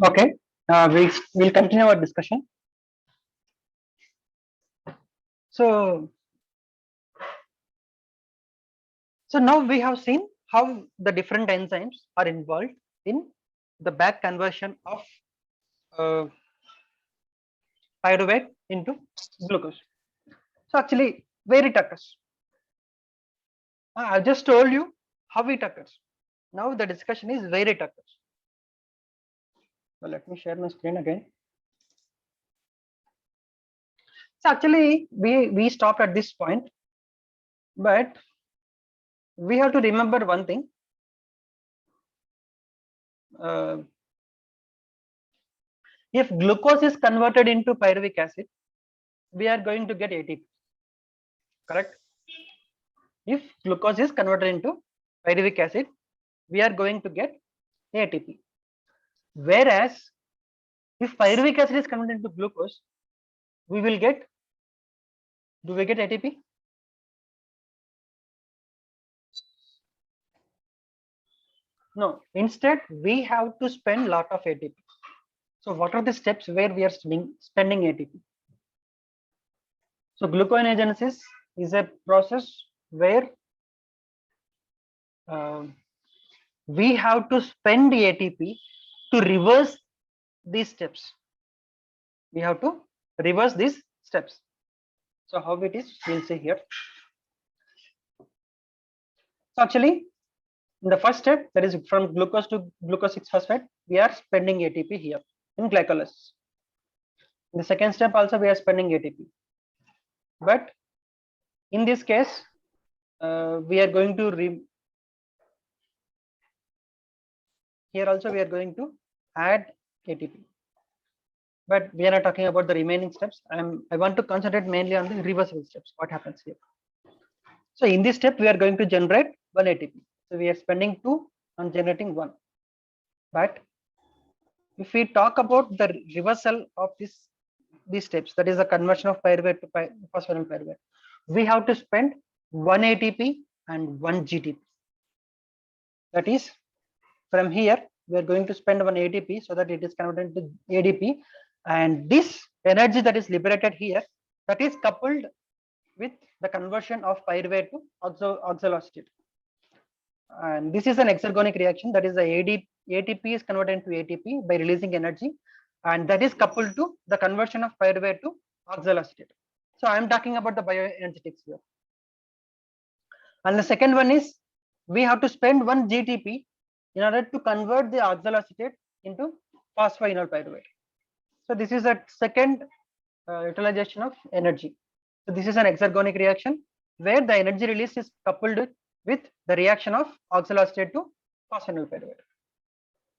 Okay, we'll continue our discussion. So, so now we have seen how the different enzymes are involved in the back conversion of uh, pyruvate into glucose. So actually, where it occurs? I just told you how it occurs. Now the discussion is where it occurs. So let me share my screen again. So actually, we stopped at this point, but we have to remember one thing. Uh, if glucose is converted into pyruvic acid, we are going to get ATP. Correct? If glucose is converted into pyruvic acid, we are going to get ATP. Whereas if pyruvic acid is converted into glucose, we will get, do we get ATP? No, instead we have to spend lot of ATP. So what are the steps where we are spending ATP? So gluconeogenesis is a process where we have to spend the ATP to reverse these steps. We have to reverse these steps. So how it is, we'll see here. So actually, in the first step, that is from glucose to glucose 6-phosphate, we are spending ATP here in glycolysis. In the second step also we are spending ATP. But in this case, we are going to here also we are going to add ATP. But we are not talking about the remaining steps. I want to concentrate mainly on the reversible steps. What happens here? So in this step, we are going to generate 1 ATP. So we are spending 2 on generating 1. But if we talk about the reversal of these steps, that is the conversion of pyruvate to phosphoryl pyruvate, we have to spend 1 ATP and 1 GTP. That is, from here we are going to spend 1 ATP so that it is converted into ADP, and this energy that is liberated here, that is coupled with the conversion of pyruvate to oxaloacetate. And this is an exergonic reaction, that is the ATP is converted into ATP by releasing energy, and that is coupled to the conversion of pyruvate to oxaloacetate. So I am talking about the bioenergetics here. And the second one is we have to spend 1 GTP in order to convert the oxaloacetate into phosphoenol pyruvate. So this is a second utilization of energy. So this is an exergonic reaction where the energy release is coupled with the reaction of oxaloacetate to phosphoenol pyruvate.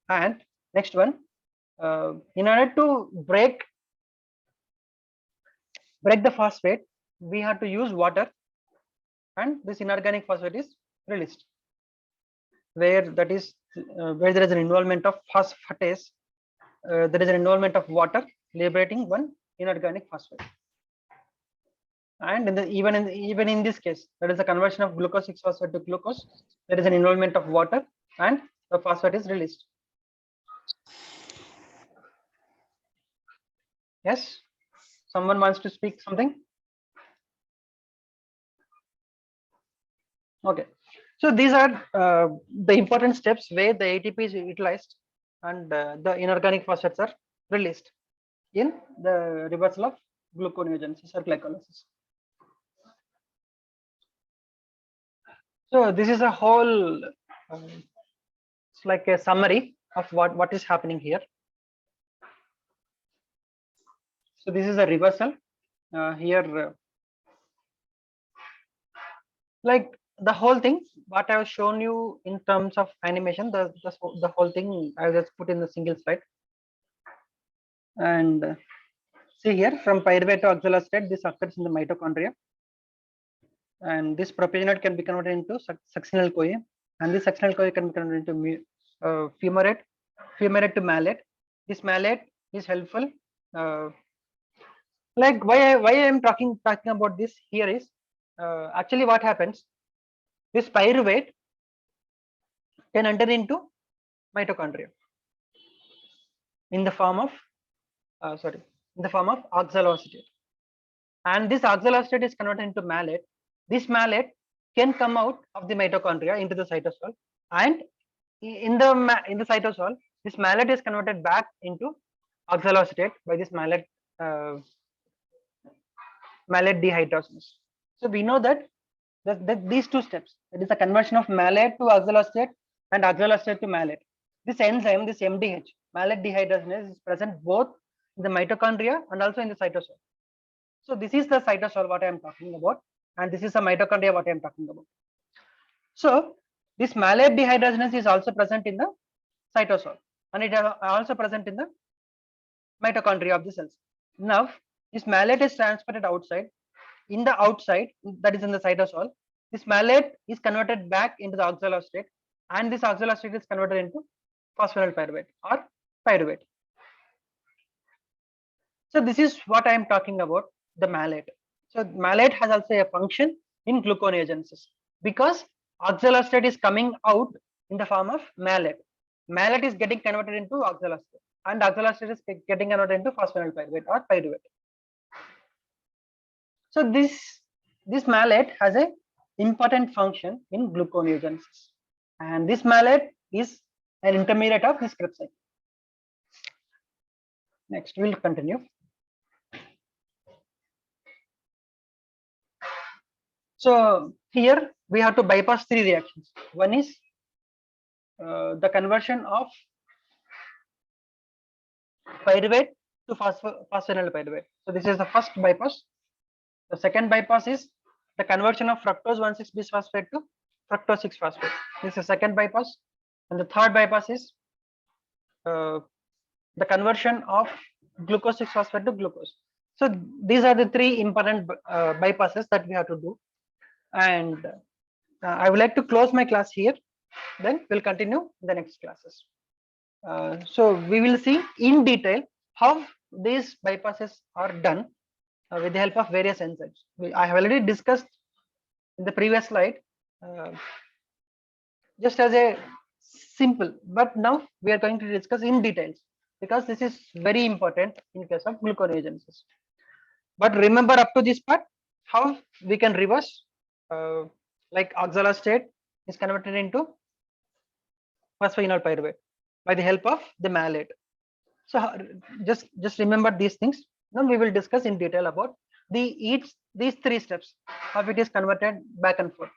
And next one, in order to break the phosphate, we have to use water, and this inorganic phosphate is released, where that is where there is an involvement of phosphatase. There is an involvement of water liberating 1 inorganic phosphate. And even in this case, that is the conversion of glucose 6-phosphate to glucose. There is an involvement of water, and the phosphate is released. Yes, someone wants to speak something? Okay, so these are the important steps where the ATP is utilized and the inorganic phosphates are released in the reversal of gluconeogenesis or glycolysis. So this is a whole, it's like a summary of what is happening here. So this is a reversal here, like the whole thing what I have shown you in terms of animation, the whole thing I just put in the single slide. And see here, from pyruvate to oxaloacetate, this occurs in the mitochondria, and this propionate can be converted into succinyl CoA, and this succinyl CoA can be converted into fumarate to malate. This malate is helpful. Like why I am talking about this here is actually what happens. This pyruvate can enter into mitochondria. in the form of oxaloacetate, and this oxaloacetate is converted into malate. This malate can come out of the mitochondria into the cytosol, and in the cytosol, this malate is converted back into oxaloacetate by this malate dehydrogenase. So we know that these two steps, that is the conversion of malate to oxaloacetate and oxaloacetate to malate. This enzyme, this MDH, malate dehydrogenase, is present both in the mitochondria and also in the cytosol. So this is the cytosol what I am talking about, and this is the mitochondria what I am talking about. So this malate dehydrogenase is also present in the cytosol, and it is also present in the mitochondria of the cells. Now this malate is transported outside. In the outside, that is in the cytosol, this malate is converted back into the oxaloacetate, and this oxaloacetate is converted into phosphoryl pyruvate or pyruvate. So this is what I am talking about, the malate. So malate has also a function in gluconeogenesis, because oxaloacetate is coming out in the form of malate. Malate is getting converted into oxaloacetate, and oxaloacetate is getting converted into phosphoryl pyruvate or pyruvate. So this malate has a important function in gluconeogenesis, and this malate is an intermediate of this Krebs cycle. Next, we'll continue. So here we have to bypass three reactions. One is the conversion of pyruvate to phosphoryl pyruvate. So this is the first bypass. The second bypass is the conversion of fructose 1,6-bisphosphate to fructose 6-phosphate. This is the second bypass. And the third bypass is the conversion of glucose 6-phosphate to glucose. So these are the three important bypasses that we have to do. And I would like to close my class here. Then we'll continue in the next classes. So we will see in detail how these bypasses are done with the help of various enzymes. I have already discussed in the previous slide, just as a simple, but now we are going to discuss in details, because this is very important in case of gluconeogenesis. But remember up to this part, how we can reverse, like oxaloacetate is converted into phosphoenol pyruvate by the help of the malate. So just remember these things. Now we will discuss in detail about these three steps, how it is converted back and forth.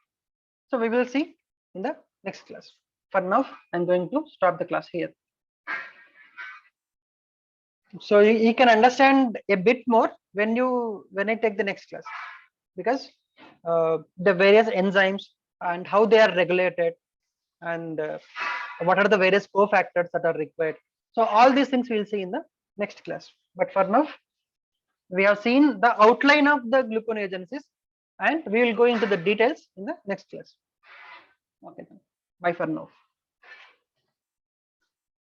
So we will see in the next class. For now, I'm going to stop the class here. So you can understand a bit more when I take the next class, because the various enzymes and how they are regulated, and what are the various cofactors that are required. So all these things we will see in the next class. But for now, we have seen the outline of the gluconeogenesis, and we will go into the details in the next class. Okay, bye for now.